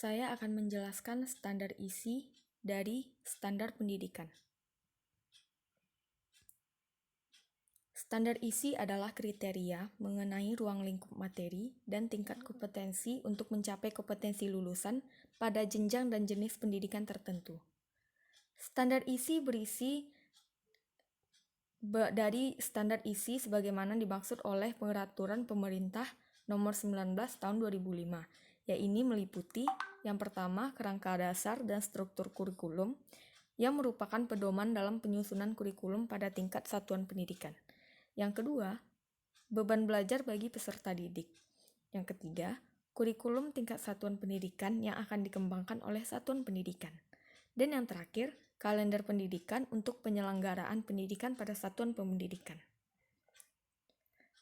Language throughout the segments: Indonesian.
Saya akan menjelaskan standar isi dari standar pendidikan. Standar isi adalah kriteria mengenai ruang lingkup materi dan tingkat kompetensi untuk mencapai kompetensi lulusan pada jenjang dan jenis pendidikan tertentu. Standar isi berisi dari standar isi sebagaimana dimaksud oleh Peraturan Pemerintah Nomor 19 Tahun 2005, yaitu meliputi yang pertama kerangka dasar dan struktur kurikulum yang merupakan pedoman dalam penyusunan kurikulum pada tingkat satuan pendidikan. Yang kedua, beban belajar bagi peserta didik. Yang ketiga, kurikulum tingkat satuan pendidikan yang akan dikembangkan oleh satuan pendidikan. Dan yang terakhir, kalender pendidikan untuk penyelenggaraan pendidikan pada satuan pendidikan.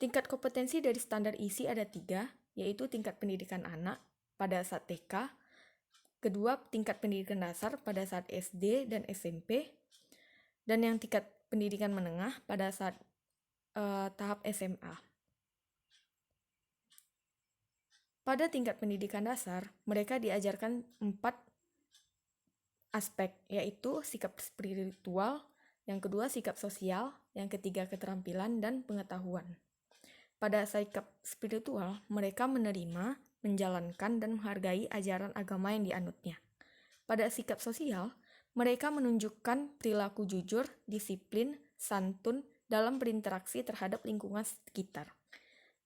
Tingkat kompetensi dari standar isi ada 3, yaitu tingkat pendidikan anak pada saat TK, kedua tingkat pendidikan dasar pada saat SD dan SMP, dan yang tingkat pendidikan menengah pada saat tahap SMA. Pada tingkat pendidikan dasar, mereka diajarkan 4 aspek, yaitu sikap spiritual, yang kedua sikap sosial, yang ketiga keterampilan dan pengetahuan. Pada sikap spiritual, mereka menerima, menjalankan, dan menghargai ajaran agama yang dianutnya. Pada sikap sosial, mereka menunjukkan perilaku jujur, disiplin, santun dalam berinteraksi terhadap lingkungan sekitar.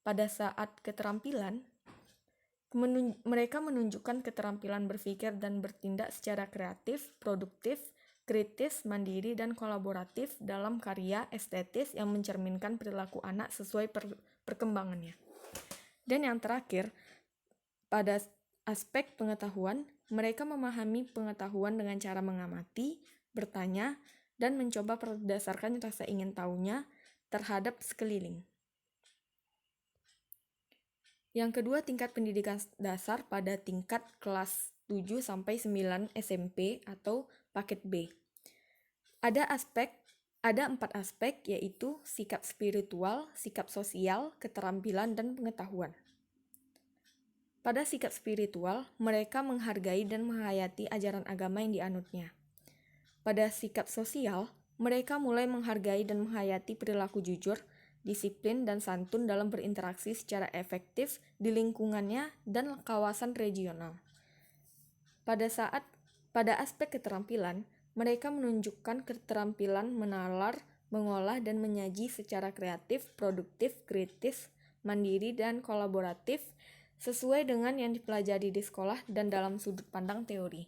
Pada saat keterampilan, mereka menunjukkan keterampilan berpikir dan bertindak secara kreatif, produktif, kritis, mandiri, dan kolaboratif dalam karya estetis yang mencerminkan perilaku anak sesuai perkembangannya. Dan yang terakhir, pada aspek pengetahuan, mereka memahami pengetahuan dengan cara mengamati, bertanya, dan mencoba berdasarkan rasa ingin tahunya terhadap sekeliling. Yang kedua, tingkat pendidikan dasar pada tingkat kelas 7 sampai 9 SMP atau paket B. Ada 4 aspek, yaitu sikap spiritual, sikap sosial, keterampilan, dan pengetahuan. Pada sikap spiritual, mereka menghargai dan menghayati ajaran agama yang dianutnya. Pada sikap sosial, mereka mulai menghargai dan menghayati perilaku jujur, disiplin, dan santun dalam berinteraksi secara efektif di lingkungannya dan kawasan regional. Pada aspek keterampilan, mereka menunjukkan keterampilan menalar, mengolah, dan menyaji secara kreatif, produktif, kritis, mandiri, dan kolaboratif sesuai dengan yang dipelajari di sekolah dan dalam sudut pandang teori.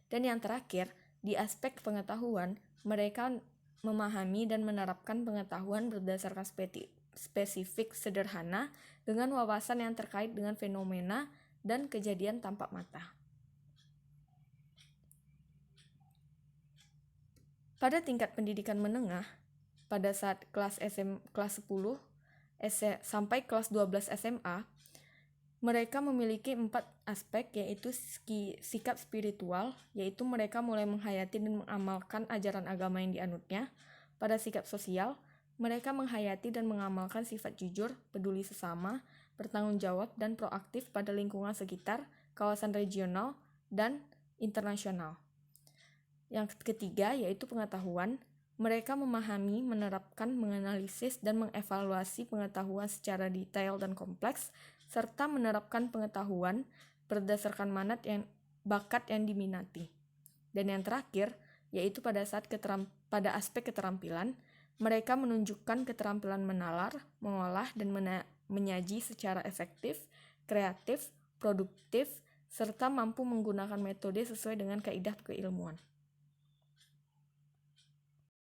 Dan yang terakhir, di aspek pengetahuan, mereka memahami dan menerapkan pengetahuan berdasarkan spesifik sederhana dengan wawasan yang terkait dengan fenomena dan kejadian tampak mata. Pada tingkat pendidikan menengah, pada saat kelas 10 sampai kelas 12 SMA, mereka memiliki 4 aspek, yaitu sikap spiritual, yaitu mereka mulai menghayati dan mengamalkan ajaran agama yang dianutnya. Pada sikap sosial, mereka menghayati dan mengamalkan sifat jujur, peduli sesama, bertanggung jawab, dan proaktif pada lingkungan sekitar, kawasan regional, dan internasional. Yang ketiga, yaitu pengetahuan. Mereka memahami, menerapkan, menganalisis, dan mengevaluasi pengetahuan secara detail dan kompleks, serta menerapkan pengetahuan berdasarkan bakat yang diminati. Dan yang terakhir, yaitu pada aspek keterampilan, mereka menunjukkan keterampilan menalar, mengolah, dan menyaji secara efektif, kreatif, produktif, serta mampu menggunakan metode sesuai dengan kaidah keilmuan.